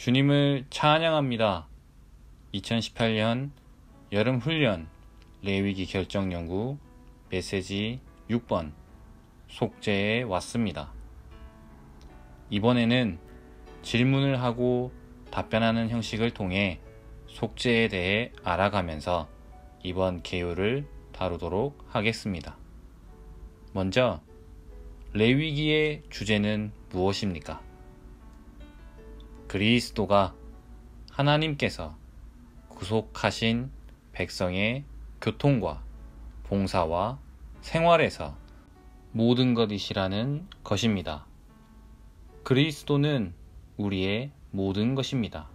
주님을 찬양합니다. 2018년 여름훈련 레위기 결정연구 메시지 6번 속죄에 왔습니다. 이번에는 질문을 하고 답변하는 형식을 통해 속죄에 대해 알아가면서 이번 개요를 다루도록 하겠습니다. 먼저 레위기의 주제는 무엇입니까? 그리스도가 하나님께서 구속하신 백성의 교통과 봉사와 생활에서 모든 것이라는 것입니다. 그리스도는 우리의 모든 것입니다.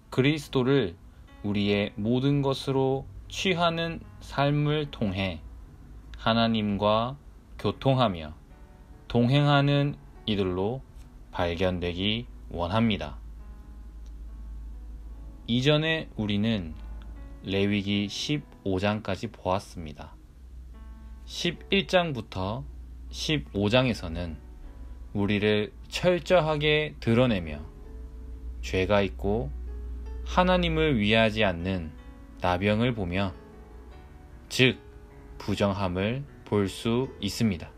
그리스도를 우리의 모든 것으로 취하는 삶을 통해 하나님과 교통하며 동행하는 이들로 발견되기 원합니다. 이전에 우리는 레위기 15장까지 보았습니다. 11장부터 15장에서는 우리를 철저하게 드러내며 죄가 있고 하나님을 위하지 않는 나병을 보며 즉 부정함을 볼 수 있습니다.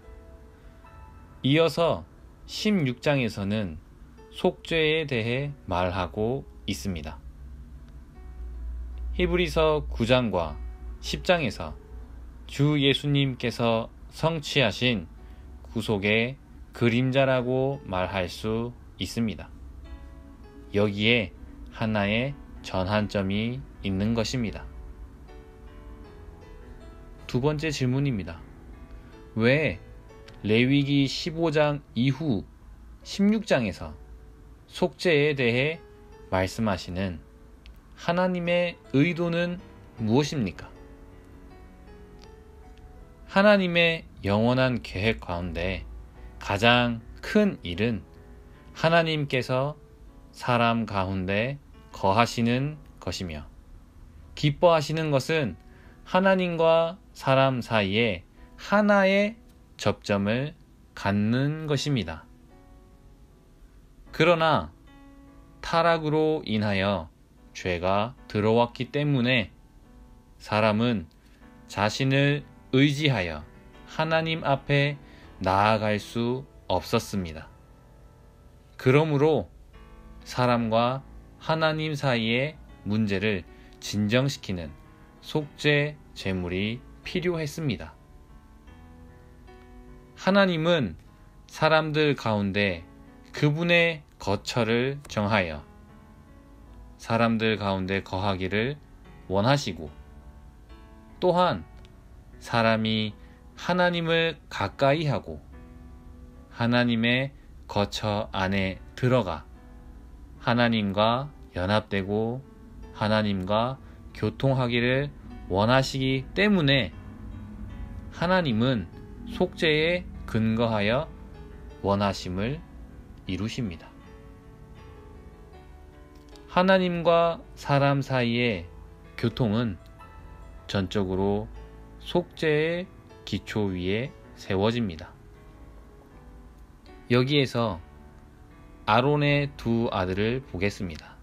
이어서 16장에서는 속죄에 대해 말하고 있습니다. 히브리서 9장과 10장에서 주 예수님께서 성취하신 구속의 그림자라고 말할 수 있습니다. 여기에 하나의 전환점이 있는 것입니다. 두 번째 질문입니다. 왜 레위기 15장 이후 16장에서 속죄에 대해 말씀하시는 하나님의 의도는 무엇입니까? 하나님의 영원한 계획 가운데 가장 큰 일은 하나님께서 사람 가운데 거하시는 것이며 기뻐하시는 것은 하나님과 사람 사이에 하나의 접점을 갖는 것입니다. 그러나 타락으로 인하여 죄가 들어왔기 때문에 사람은 자신을 의지하여 하나님 앞에 나아갈 수 없었습니다. 그러므로 사람과 하나님 사이의 문제를 진정시키는 속죄 제물이 필요했습니다. 하나님은 사람들 가운데 그분의 거처를 정하여 사람들 가운데 거하기를 원하시고 또한 사람이 하나님을 가까이 하고 하나님의 거처 안에 들어가 하나님과 연합되고 하나님과 교통하기를 원하시기 때문에 하나님은 속죄에 근거하여 원하심을 이루십니다. 하나님과 사람 사이의 교통은 전적으로 속죄의 기초 위에 세워집니다. 여기에서 아론의 두 아들을 보겠습니다.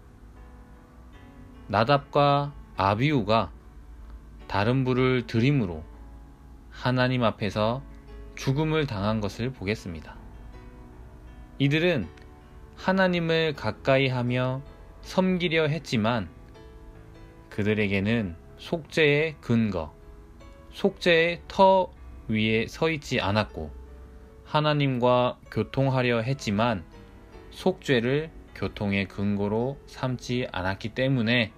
나답과 아비후가 다른 불을 들임으로 하나님 앞에서 죽음을 당한 것을 보겠습니다. 이들은 하나님을 가까이 하며 섬기려 했지만 그들에게는 속죄의 근거, 속죄의 터 위에 서 있지 않았고 하나님과 교통하려 했지만 속죄를 교통의 근거로 삼지 않았기 때문에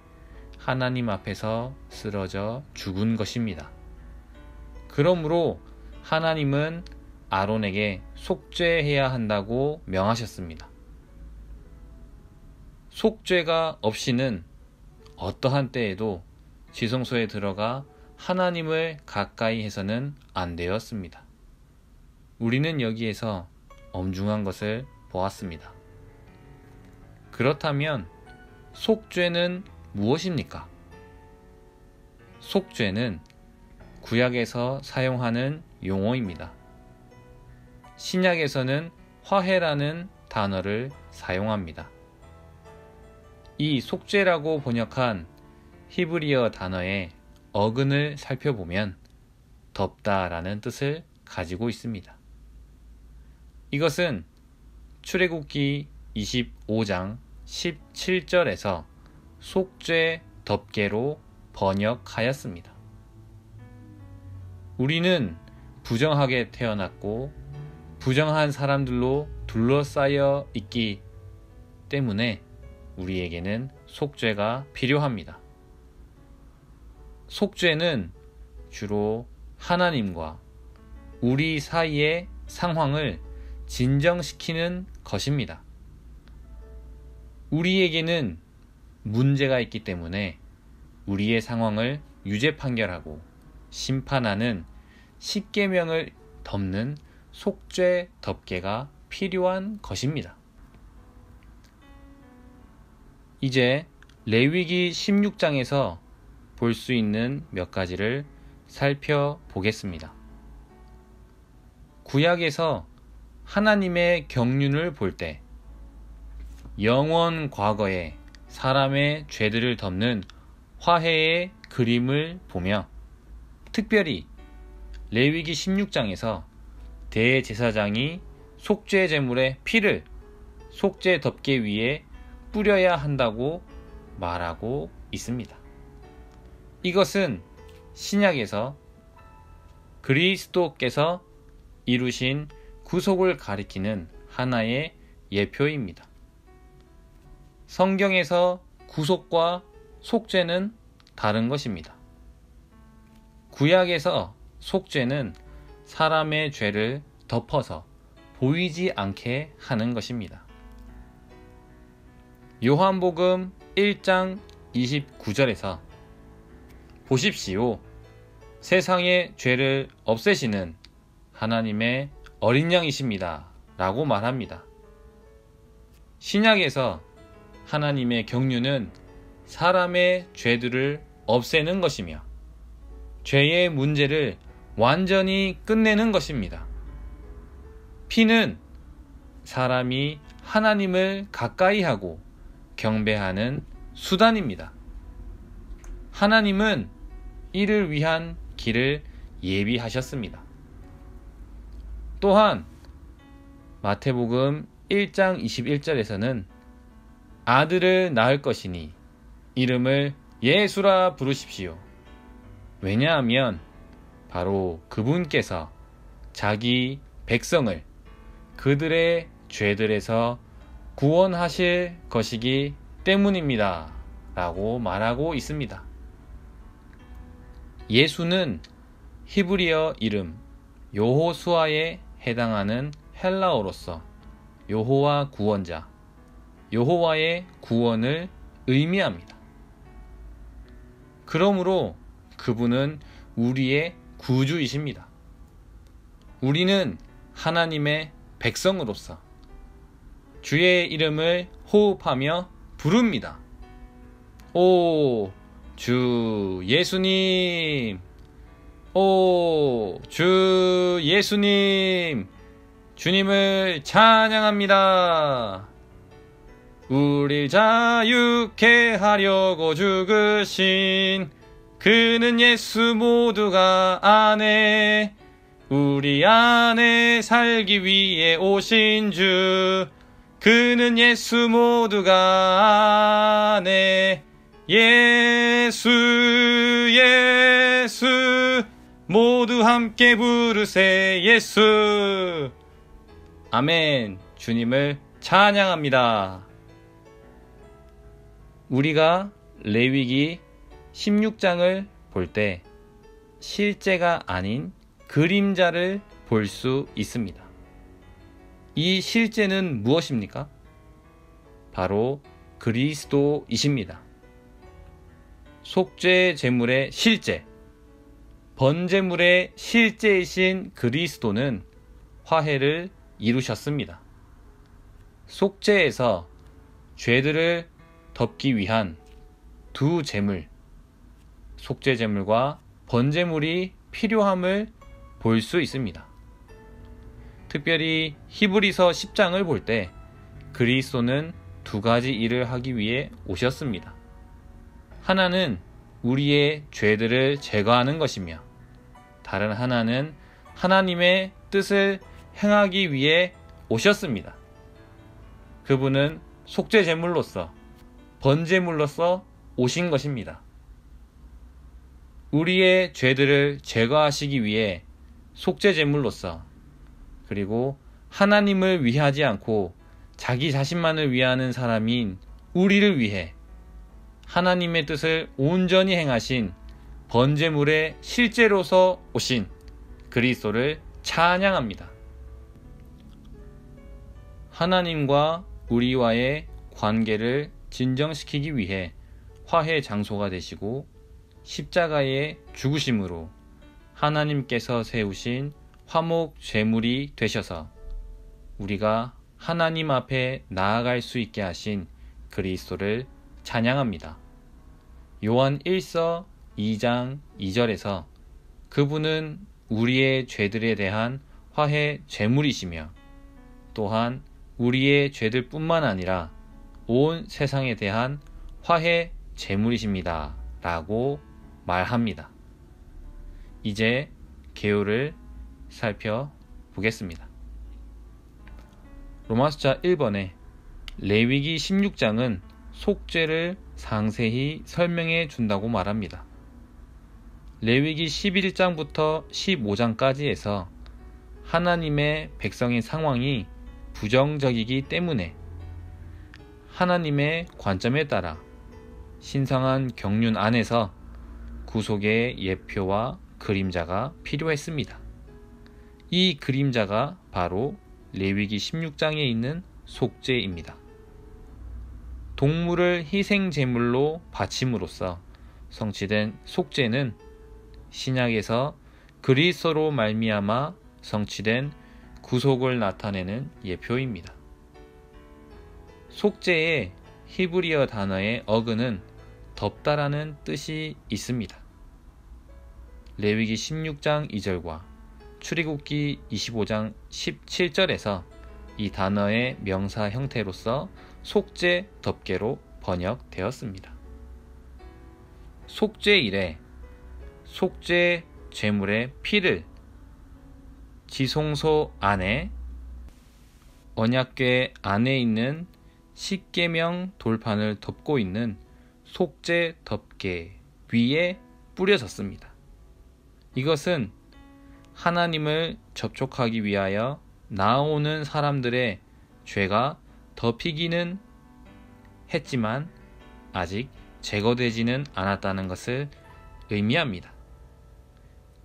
하나님 앞에서 쓰러져 죽은 것입니다. 그러므로 하나님은 아론에게 속죄해야 한다고 명하셨습니다. 속죄가 없이는 어떠한 때에도 지성소에 들어가 하나님을 가까이 해서는 안 되었습니다. 우리는 여기에서 엄중한 것을 보았습니다. 그렇다면 속죄는 무엇입니까? 속죄는 구약에서 사용하는 용어입니다. 신약에서는 화해라는 단어를 사용합니다. 이 속죄라고 번역한 히브리어 단어의 어근을 살펴보면 덮다라는 뜻을 가지고 있습니다. 이것은 출애굽기 25장 17절에서 속죄 덮개로 번역하였습니다. 우리는 부정하게 태어났고 부정한 사람들로 둘러싸여 있기 때문에 우리에게는 속죄가 필요합니다. 속죄는 주로 하나님과 우리 사이의 상황을 진정시키는 것입니다. 우리에게는 문제가 있기 때문에 우리의 상황을 유죄 판결하고 심판하는 십계명을 덮는 속죄 덮개가 필요한 것입니다. 이제 레위기 16장에서 볼 수 있는 몇 가지를 살펴보겠습니다. 구약에서 하나님의 경륜을 볼 때 영원 과거에 사람의 죄들을 덮는 화해의 그림을 보며 특별히 레위기 16장에서 대제사장이 속죄 제물의 피를 속죄 덮개 위에 뿌려야 한다고 말하고 있습니다. 이것은 신약에서 그리스도께서 이루신 구속을 가리키는 하나의 예표입니다. 성경에서 구속과 속죄는 다른 것입니다. 구약에서 속죄는 사람의 죄를 덮어서 보이지 않게 하는 것입니다. 요한복음 1장 29절에서 보십시오. 세상의 죄를 없애시는 하나님의 어린 양이십니다. 라고 말합니다. 신약에서 하나님의 경륜은 사람의 죄들을 없애는 것이며 죄의 문제를 완전히 끝내는 것입니다. 피는 사람이 하나님을 가까이 하고 경배하는 수단입니다. 하나님은 이를 위한 길을 예비하셨습니다. 또한 마태복음 1장 21절에서는 아들을 낳을 것이니 이름을 예수라 부르십시오. 왜냐하면 바로 그분께서 자기 백성을 그들의 죄들에서 구원하실 것이기 때문입니다. 라고 말하고 있습니다. 예수는 히브리어 이름 여호수아에 해당하는 헬라어로서 여호와 구원자, 여호와의 구원을 의미합니다. 그러므로 그분은 우리의 구주이십니다. 우리는 하나님의 백성으로서 주의 이름을 호흡하며 부릅니다. 오, 주 예수님! 오, 주 예수님! 주님을 찬양합니다. 우릴 자유케 하려고 죽으신 그는 예수 모두가 아네. 우리 안에 살기 위해 오신 주 그는 예수 모두가 아네. 예수 예수 모두 함께 부르세 예수. 아멘. 주님을 찬양합니다. 우리가 레위기 16장을 볼 때 실제가 아닌 그림자를 볼 수 있습니다. 이 실제는 무엇입니까? 바로 그리스도이십니다. 속죄 제물의 실제, 번제물의 실제이신 그리스도는 화해를 이루셨습니다. 속죄에서 죄들을 덮기 위한 두 제물, 속죄 제물과 번제물이 필요함을 볼 수 있습니다. 특별히 히브리서 10장을 볼 때 그리스도는 두 가지 일을 하기 위해 오셨습니다. 하나는 우리의 죄들을 제거하는 것이며 다른 하나는 하나님의 뜻을 행하기 위해 오셨습니다. 그분은 속죄 제물로서 번제물로서 오신 것입니다. 우리의 죄들을 제거하시기 위해 속죄 제물로서 그리고 하나님을 위하지 않고 자기 자신만을 위하는 사람인 우리를 위해 하나님의 뜻을 온전히 행하신 번제물의 실제로서 오신 그리스도를 찬양합니다. 하나님과 우리와의 관계를 진정시키기 위해 화해 장소가 되시고 십자가의 죽으심으로 하나님께서 세우신 화목 제물이 되셔서 우리가 하나님 앞에 나아갈 수 있게 하신 그리스도를 찬양합니다. 요한 1서 2장 2절에서 그분은 우리의 죄들에 대한 화해 제물이시며 또한 우리의 죄들 뿐만 아니라 온 세상에 대한 화해 제물이십니다. 라고 말합니다. 이제 개요를 살펴보겠습니다. 로마서자 1번에 레위기 16장은 속죄를 상세히 설명해 준다고 말합니다. 레위기 11장부터 15장까지에서 하나님의 백성의 상황이 부정적이기 때문에 하나님의 관점에 따라 신성한 경륜 안에서 구속의 예표와 그림자가 필요했습니다. 이 그림자가 바로 레위기 16장에 있는 속죄입니다. 동물을 희생 제물로 바침으로써 성취된 속죄는 신약에서 그리스도로 말미암아 성취된 구속을 나타내는 예표입니다. 속죄의 히브리어 단어의 어근은 덮다라는 뜻이 있습니다. 레위기 16장 2절과 출애굽기 25장 17절에서 이 단어의 명사 형태로서 속죄 덮개로 번역되었습니다. 속죄일에 속죄 제물의 피를 지성소 안에 언약궤 안에 있는 십계명 돌판을 덮고 있는 속죄 덮개 위에 뿌려졌습니다. 이것은 하나님을 접촉하기 위하여 나오는 사람들의 죄가 덮이기는 했지만 아직 제거되지는 않았다는 것을 의미합니다.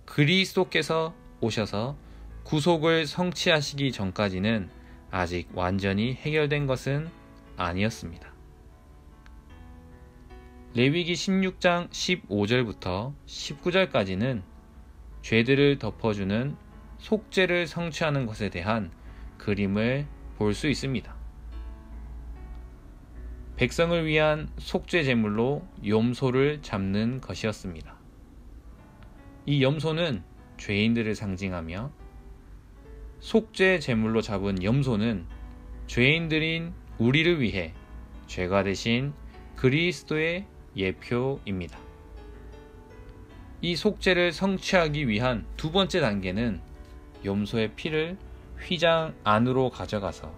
그리스도께서 오셔서 구속을 성취하시기 전까지는 아직 완전히 해결된 것은 아니었습니다. 레위기 16장 15절부터 19절까지는 죄들을 덮어주는 속죄를 성취하는 것에 대한 그림을 볼 수 있습니다. 백성을 위한 속죄 제물로 염소를 잡는 것이었습니다. 이 염소는 죄인들을 상징하며 속죄 제물로 잡은 염소는 죄인들인 우리를 위해 죄가 되신 그리스도의 예표입니다. 이 속죄를 성취하기 위한 두 번째 단계는 염소의 피를 휘장 안으로 가져가서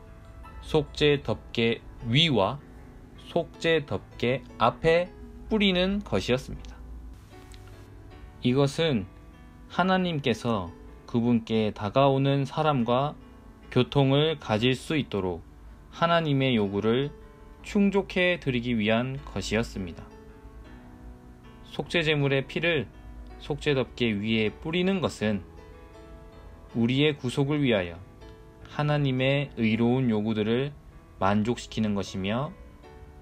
속죄 덮개 위와 속죄 덮개 앞에 뿌리는 것이었습니다. 이것은 하나님께서 그분께 다가오는 사람과 교통을 가질 수 있도록 하나님의 요구를 충족해 드리기 위한 것이었습니다. 속죄 제물의 피를 속죄 덮개 위에 뿌리는 것은 우리의 구속을 위하여 하나님의 의로운 요구들을 만족시키는 것이며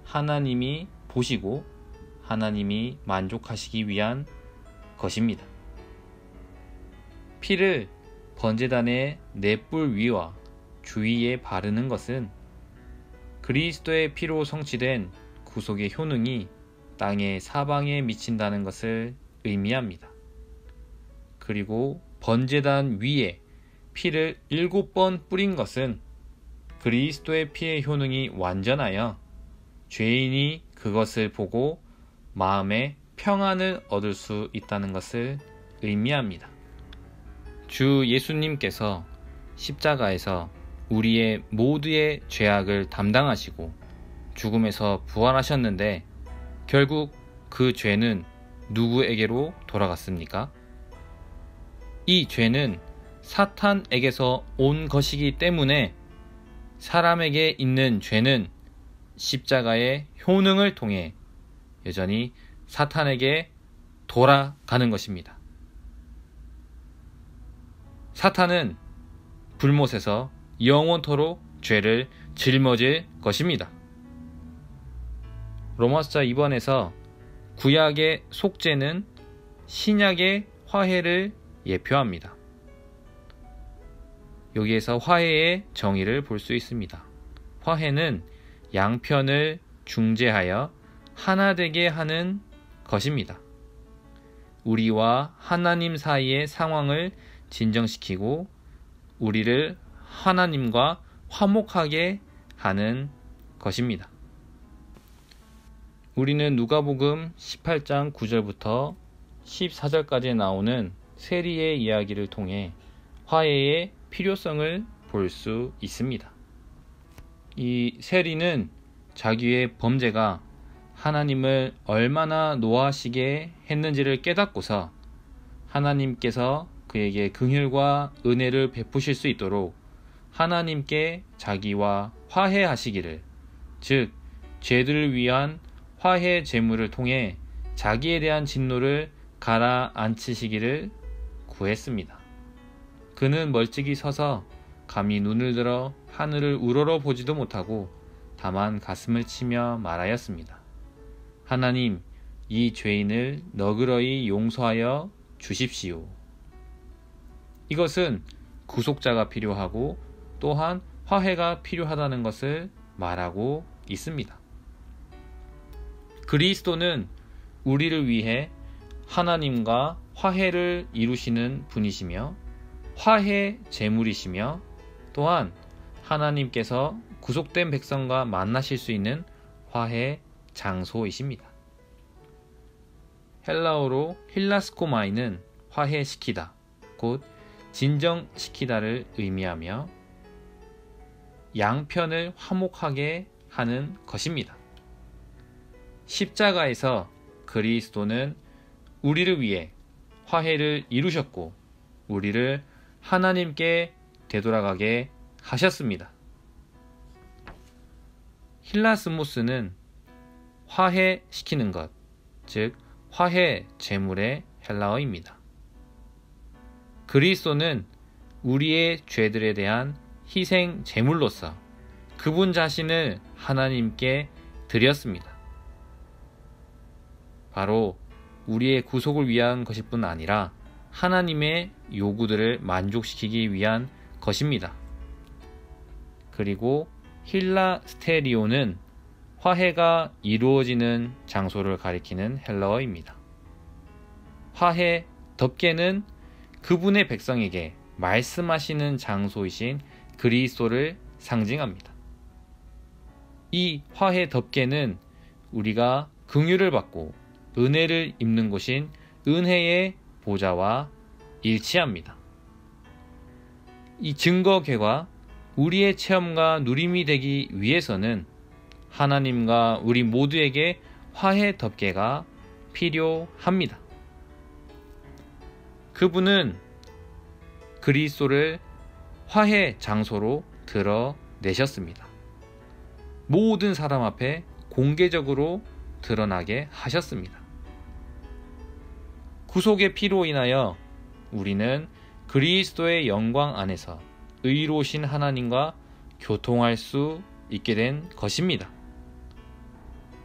하나님이 보시고 하나님이 만족하시기 위한 것입니다. 피를 번제단의 넷불 위와 주위에 바르는 것은 그리스도의 피로 성취된 구속의 효능이 땅의 사방에 미친다는 것을 의미합니다. 그리고 번제단 위에 피를 7번 뿌린 것은 그리스도의 피의 효능이 완전하여 죄인이 그것을 보고 마음에 평안을 얻을 수 있다는 것을 의미합니다. 주 예수님께서 십자가에서 우리의 모두의 죄악을 담당하시고 죽음에서 부활하셨는데 결국 그 죄는 누구에게로 돌아갔습니까? 이 죄는 사탄에게서 온 것이기 때문에 사람에게 있는 죄는 십자가의 효능을 통해 여전히 사탄에게 돌아가는 것입니다. 사탄은 불못에서 영원토록 죄를 짊어질 것입니다. 로마서 2번에서 구약의 속죄는 신약의 화해를 예표합니다. 여기에서 화해의 정의를 볼 수 있습니다. 화해는 양편을 중재하여 하나 되게 하는 것입니다. 우리와 하나님 사이의 상황을 진정시키고 우리를 하나님과 화목하게 하는 것입니다. 우리는 누가복음 18장 9절부터 14절까지 나오는 세리의 이야기를 통해 화해의 필요성을 볼 수 있습니다. 이 세리는 자기의 범죄가 하나님을 얼마나 노하시게 했는지를 깨닫고서 하나님께서 그에게 긍휼과 은혜를 베푸실 수 있도록 하나님께 자기와 화해하시기를, 즉 죄들을 위한 화해 제물을 통해 자기에 대한 진노를 가라앉히시기를 구했습니다. 그는 멀찍이 서서 감히 눈을 들어 하늘을 우러러 보지도 못하고 다만 가슴을 치며 말하였습니다. 하나님, 이 죄인을 너그러이 용서하여 주십시오. 이것은 구속자가 필요하고 또한 화해가 필요하다는 것을 말하고 있습니다. 그리스도는 우리를 위해 하나님과 화해를 이루시는 분이시며 화해 제물이시며 또한 하나님께서 구속된 백성과 만나실 수 있는 화해 장소이십니다. 헬라어로 힐라스코마이는 화해시키다, 곧 진정시키다를 의미하며 양편을 화목하게 하는 것입니다. 십자가에서 그리스도는 우리를 위해 화해를 이루셨고 우리를 하나님께 되돌아가게 하셨습니다. 힐라스모스는 화해시키는 것, 즉 화해 제물의 헬라어입니다. 그리스도는 우리의 죄들에 대한 희생 제물로서 그분 자신을 하나님께 드렸습니다. 바로 우리의 구속을 위한 것일 뿐 아니라 하나님의 요구들을 만족시키기 위한 것입니다. 그리고 힐라스테리오는 화해가 이루어지는 장소를 가리키는 헬라어입니다. 화해 덮개는 그분의 백성에게 말씀하시는 장소이신 그리스도를 상징합니다. 이 화해 덮개는 우리가 긍휼을 받고 은혜를 입는 곳인 은혜의 보좌와 일치합니다. 이 증거궤가 우리의 체험과 누림이 되기 위해서는 하나님과 우리 모두에게 화해 덮개가 필요합니다. 그분은 그리스도를 화해 장소로 드러내셨습니다. 모든 사람 앞에 공개적으로 드러나게 하셨습니다. 구속의 피로 인하여 우리는 그리스도의 영광 안에서 의로우신 하나님과 교통할 수 있게 된 것입니다.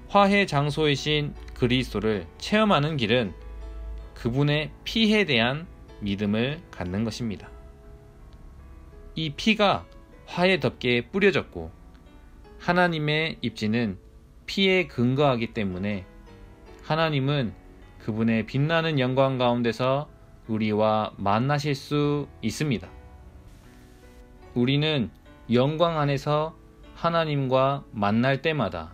화해 장소이신 그리스도를 체험하는 길은 그분의 피에 대한 믿음을 갖는 것입니다. 이 피가 화해 덮개에 뿌려졌고 하나님의 입지는 피에 근거하기 때문에 하나님은 그분의 빛나는 영광 가운데서 우리와 만나실 수 있습니다. 우리는 영광 안에서 하나님과 만날 때마다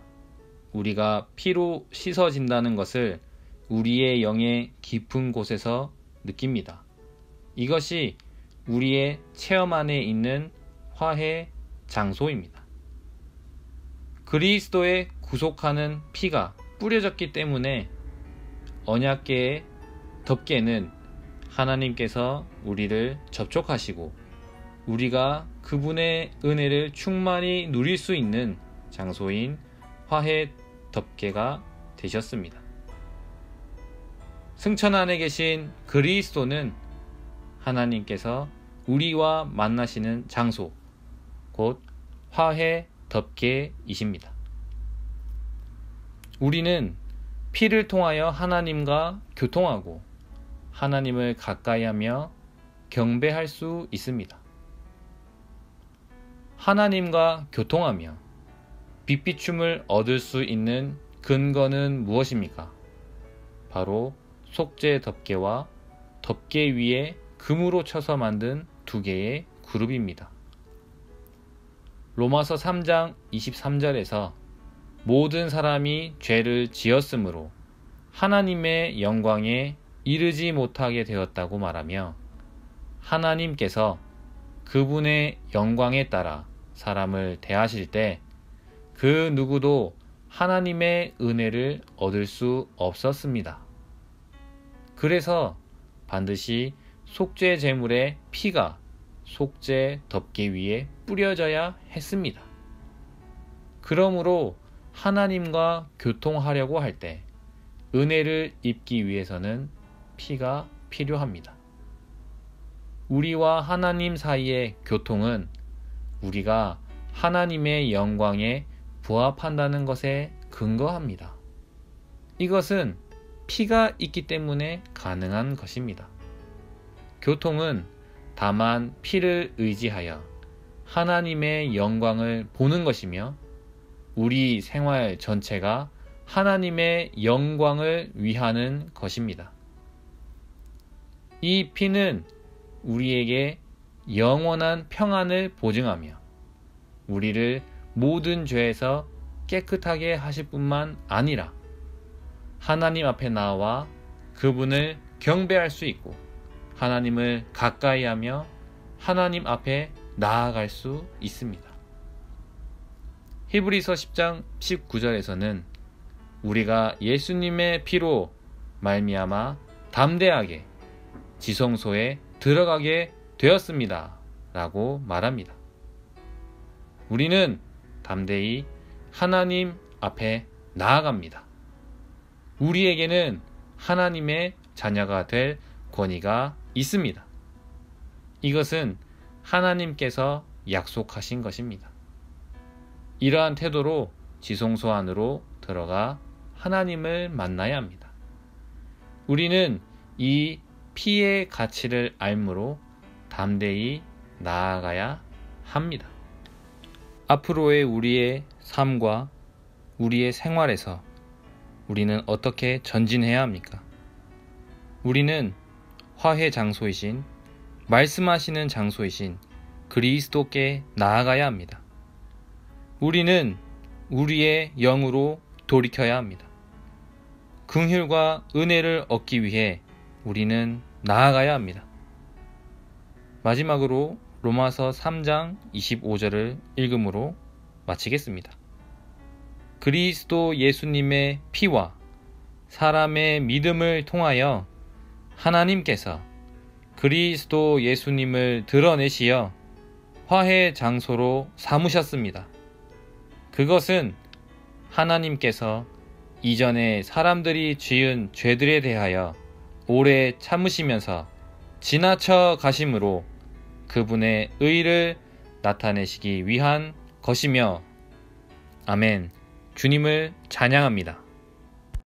우리가 피로 씻어진다는 것을 우리의 영의 깊은 곳에서 느낍니다. 이것이 우리의 체험 안에 있는 화해 장소입니다. 그리스도의 구속하는 피가 뿌려졌기 때문에 언약궤의 덮개는 하나님께서 우리를 접촉하시고 우리가 그분의 은혜를 충만히 누릴 수 있는 장소인 화해 덮개가 되셨습니다. 승천 안에 계신 그리스도는 하나님께서 우리와 만나시는 장소, 곧 화해 덮개이십니다. 우리는 피를 통하여 하나님과 교통하고 하나님을 가까이하며 경배할 수 있습니다. 하나님과 교통하며 빛비춤을 얻을 수 있는 근거는 무엇입니까? 바로 속죄 덮개와 덮개 위에 금으로 쳐서 만든 두 개의 그룹입니다. 로마서 3장 23절에서 모든 사람이 죄를 지었으므로 하나님의 영광에 이르지 못하게 되었다고 말하며 하나님께서 그분의 영광에 따라 사람을 대하실 때 그 누구도 하나님의 은혜를 얻을 수 없었습니다. 그래서 반드시 속죄 제물의 피가 속죄 덮개 위에 뿌려져야 했습니다. 그러므로 하나님과 교통하려고 할 때 은혜를 입기 위해서는 피가 필요합니다. 우리와 하나님 사이의 교통은 우리가 하나님의 영광에 부합한다는 것에 근거합니다. 이것은 피가 있기 때문에 가능한 것입니다. 교통은 다만 피를 의지하여 하나님의 영광을 보는 것이며 우리 생활 전체가 하나님의 영광을 위하는 것입니다. 이 피는 우리에게 영원한 평안을 보증하며 우리를 모든 죄에서 깨끗하게 하실 뿐만 아니라 하나님 앞에 나와 그분을 경배할 수 있고 하나님을 가까이 하며 하나님 앞에 나아갈 수 있습니다. 히브리서 10장 19절에서는 우리가 예수님의 피로 말미암아 담대하게 지성소에 들어가게 되었습니다. 라고 말합니다. 우리는 담대히 하나님 앞에 나아갑니다. 우리에게는 하나님의 자녀가 될 권위가 있습니다. 이것은 하나님께서 약속하신 것입니다. 이러한 태도로 지성소 안으로 들어가 하나님을 만나야 합니다. 우리는 이 피의 가치를 알므로 담대히 나아가야 합니다. 앞으로의 우리의 삶과 우리의 생활에서 우리는 어떻게 전진해야 합니까? 우리는 화해 장소이신, 말씀하시는 장소이신 그리스도께 나아가야 합니다. 우리는 우리의 영으로 돌이켜야 합니다. 긍휼과 은혜를 얻기 위해 우리는 나아가야 합니다. 마지막으로 로마서 3장 25절을 읽음으로 마치겠습니다. 그리스도 예수님의 피와 사람의 믿음을 통하여 하나님께서 그리스도 예수님을 드러내시어 화해 장소로 삼으셨습니다. 그것은 하나님께서 이전에 사람들이 지은 죄들에 대하여 오래 참으시면서 지나쳐 가심으로 그분의 의를 나타내시기 위한 것이며, 아멘. 주님을 찬양합니다.